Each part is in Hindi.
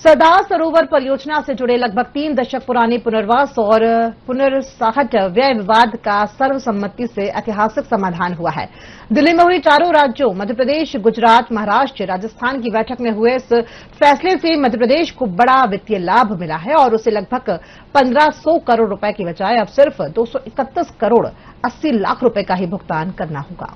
सरदार सरोवर परियोजना से जुड़े लगभग 3 दशक पुराने पुनर्वास और पुनर्साहट व्यय विवाद का सर्वसम्मति से ऐतिहासिक समाधान हुआ है। दिल्ली में हुई चारों राज्यों मध्य प्रदेश, गुजरात, महाराष्ट्र, राजस्थान की बैठक में हुए इस फैसले से मध्य प्रदेश को बड़ा वित्तीय लाभ मिला है और उसे लगभग 1500 करोड़ रुपए की बजाय अब सिर्फ 231 करोड़ 80 लाख रुपए का ही भुगतान करना होगा।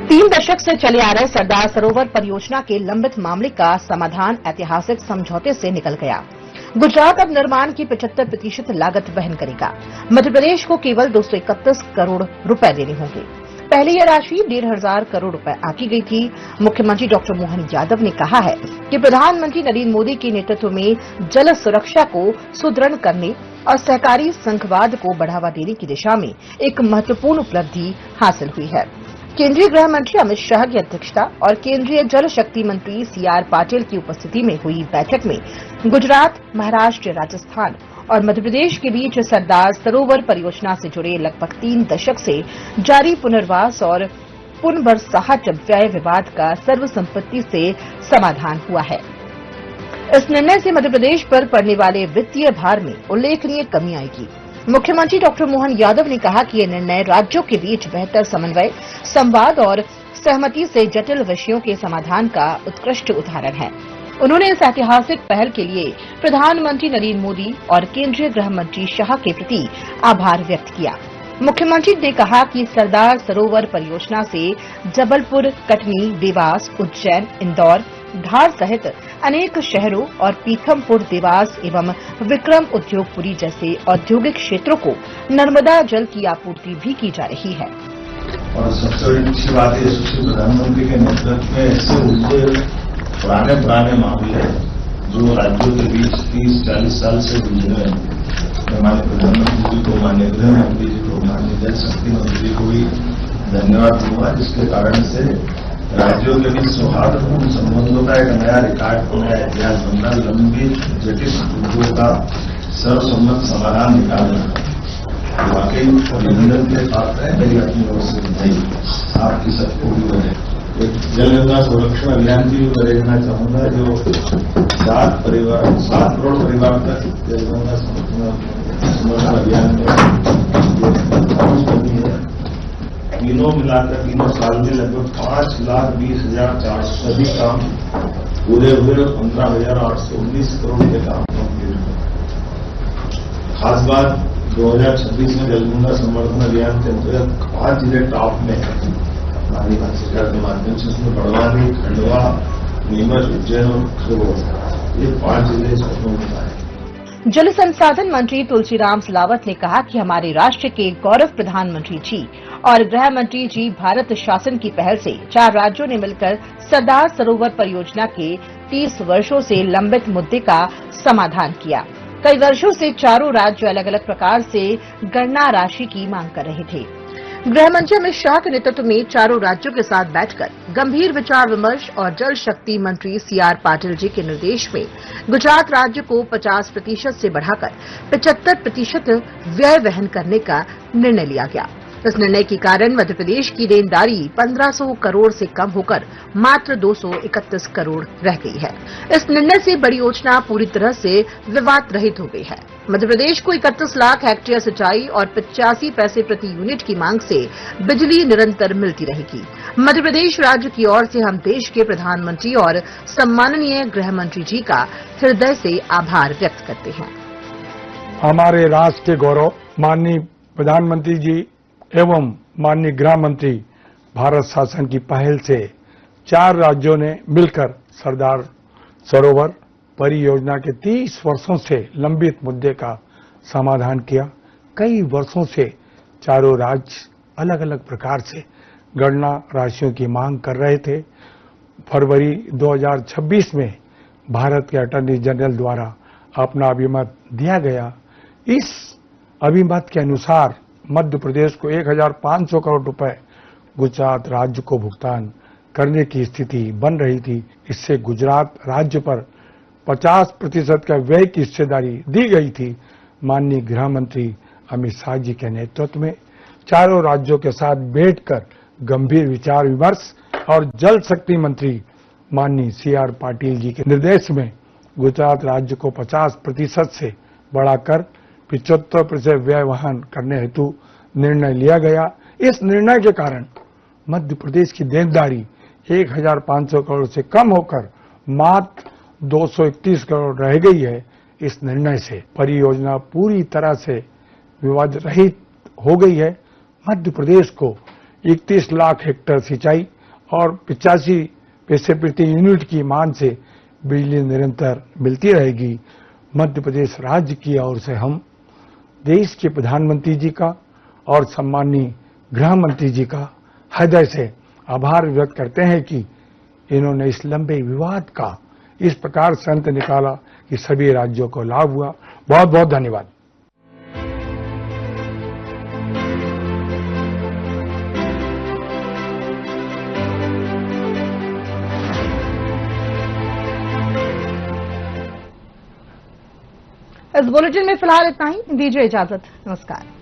तीन दशक से चले आ रहे सरदार सरोवर परियोजना के लंबित मामले का समाधान ऐतिहासिक समझौते से निकल गया। गुजरात अब निर्माण की 75% लागत वहन करेगा। मध्य प्रदेश को केवल 231 करोड़ रुपए देने होंगे। पहले यह राशि 1,500 करोड़ रुपए आकी गई थी। मुख्यमंत्री डॉक्टर मोहन यादव ने कहा है कि प्रधानमंत्री नरेंद्र मोदी के नेतृत्व में जल सुरक्षा को सुदृढ़ करने और सहकारी संघवाद को बढ़ावा देने की दिशा में एक महत्वपूर्ण उपलब्धि हासिल हुई है। केंद्रीय गृह मंत्री अमित शाह की अध्यक्षता और केंद्रीय जल शक्ति मंत्री सीआर पाटिल की उपस्थिति में हुई बैठक में गुजरात, महाराष्ट्र, राजस्थान और मध्य प्रदेश के बीच सरदार सरोवर परियोजना से जुड़े लगभग 3 दशक से जारी पुनर्वास और पुनर्साहट व्यय विवाद का सर्वसम्मति से समाधान हुआ है। इस निर्णय से मध्य प्रदेश पर पड़ने वाले वित्तीय भार में उल्लेखनीय कमी आएगी। मुख्यमंत्री डॉक्टर मोहन यादव ने कहा कि यह निर्णय राज्यों के बीच बेहतर समन्वय, संवाद और सहमति से जटिल विषयों के समाधान का उत्कृष्ट उदाहरण है। उन्होंने इस ऐतिहासिक पहल के लिए प्रधानमंत्री नरेंद्र मोदी और केंद्रीय गृह मंत्री शाह के प्रति आभार व्यक्त किया। मुख्यमंत्री ने कहा कि सरदार सरोवर परियोजना से जबलपुर, कटनी, देवास, उज्जैन, इंदौर, धार सहित अनेक शहरों और पीथमपुर, देवास एवं विक्रम उद्योगपुरी जैसे औद्योगिक क्षेत्रों को नर्मदा जल की आपूर्ति भी की जा रही है। और सबसे अच्छी बात है, प्रधानमंत्री के नेतृत्व में ऐसे उल्टे पुराने मामले जो राज्यों के बीच 30-40 साल से गुजरे हैं। माननीय प्रधानमंत्री जी को, माननीय गृह मंत्री जी को, माननीय जल शक्ति मंत्री जी को भी धन्यवाद दूंगा, जिसके कारण से राज्यों के बीच सौहार्दपूर्ण संबंधों का एक नया रिकॉर्ड को नया इतिहास बनना, लंबी जटिल मुद्दों का सर्वसम्मत समाधान निकालना वाकई अभिनंदन के पात्र है। मेरी अपनी ओर से बधाई आपकी सबको भी बने। एक जल गंगा संरक्षण अभियान की भी देखना चाहूंगा, जो 7 करोड़ परिवार तक जल गंगा संरक्षण अभियान में पहुंच बनी है। तीनों मिलाकर 3 साल में लगभग 5,20,400 अधिक काम पूरे हुए। 15,819 करोड़ के काम कंप्लीट हुए। खास बात 2026 में जलगंगा संवर्धन अभियान के अंतर्गत 5 जिले टॉप में हमारी भारत सरकार के माध्यम से, उसमें बड़वानी, खंडवा, नीमच, उज्जैन और खरगोन, ये 5 जिले इसमें आए। जल संसाधन मंत्री तुलसीराम सिलावट ने कहा कि हमारे राष्ट्र के गौरव प्रधानमंत्री जी और गृह मंत्री जी भारत शासन की पहल से 4 राज्यों ने मिलकर सरदार सरोवर परियोजना के 30 वर्षों से लंबित मुद्दे का समाधान किया। कई वर्षों से चारों राज्य अलग अलग प्रकार से गणना राशि की मांग कर रहे थे। गृह मंत्री अमित शाह के नेतृत्व में चारों राज्यों के साथ बैठकर गंभीर विचार विमर्श और जल शक्ति मंत्री सीआर पाटिल जी के निर्देश में गुजरात राज्य को 50% से बढ़ाकर 75% व्यय वहन करने का निर्णय लिया गया। इस निर्णय के कारण मध्य प्रदेश की देनदारी 1500 करोड़ से कम होकर मात्र 231 करोड़ रह गई है। इस निर्णय से बड़ी योजना पूरी तरह से विवाद रहित हो गई है। मध्य प्रदेश को 31 लाख हेक्टेयर सिंचाई और 85 पैसे प्रति यूनिट की मांग से बिजली निरंतर मिलती रहेगी। मध्य प्रदेश राज्य की ओर से हम देश के प्रधानमंत्री और सम्माननीय गृह मंत्री जी का हृदय से आभार व्यक्त करते हैं। हमारे राष्ट्र के गौरव माननीय प्रधानमंत्री जी एवं माननीय गृह मंत्री भारत शासन की पहल से 4 राज्यों ने मिलकर सरदार सरोवर परियोजना के 30 वर्षों से लंबित मुद्दे का समाधान किया। कई वर्षों से चारों राज्य अलग अलग प्रकार से गणना राशियों की मांग कर रहे थे। फरवरी 2026 में भारत के अटॉर्नी जनरल द्वारा अपना अभिमत दिया गया। इस अभिमत के अनुसार मध्य प्रदेश को 1,500 करोड़ रुपए गुजरात राज्य को भुगतान करने की स्थिति बन रही थी। इससे गुजरात राज्य पर 50% का व्यय की हिस्सेदारी दी गई थी। माननीय गृह मंत्री अमित शाह जी के नेतृत्व में चारों राज्यों के साथ बैठकर गंभीर विचार विमर्श और जल शक्ति मंत्री माननीय CR पाटिल जी के निर्देश में गुजरात राज्य को 50% से बढ़ाकर 75% व्यय वहन करने हेतु निर्णय लिया गया। इस निर्णय के कारण मध्य प्रदेश की देनदारी 1,500 करोड़ से कम होकर मात्र 231 करोड़ रह गई है। इस निर्णय से परियोजना पूरी तरह से विवाद रहित हो गई है। मध्य प्रदेश को 31 लाख हेक्टेयर सिंचाई और 85 पैसे प्रति यूनिट की मान से बिजली निरंतर मिलती रहेगी। मध्य प्रदेश राज्य की ओर से हम देश के प्रधानमंत्री जी का और सम्माननीय गृह मंत्री जी का हृदय से आभार व्यक्त करते हैं कि इन्होंने इस लंबे विवाद का इस प्रकार से अंत निकाला कि सभी राज्यों को लाभ हुआ। बहुत बहुत धन्यवाद। इस बुलेटिन में फिलहाल इतना ही। दीजिए इजाजत। नमस्कार।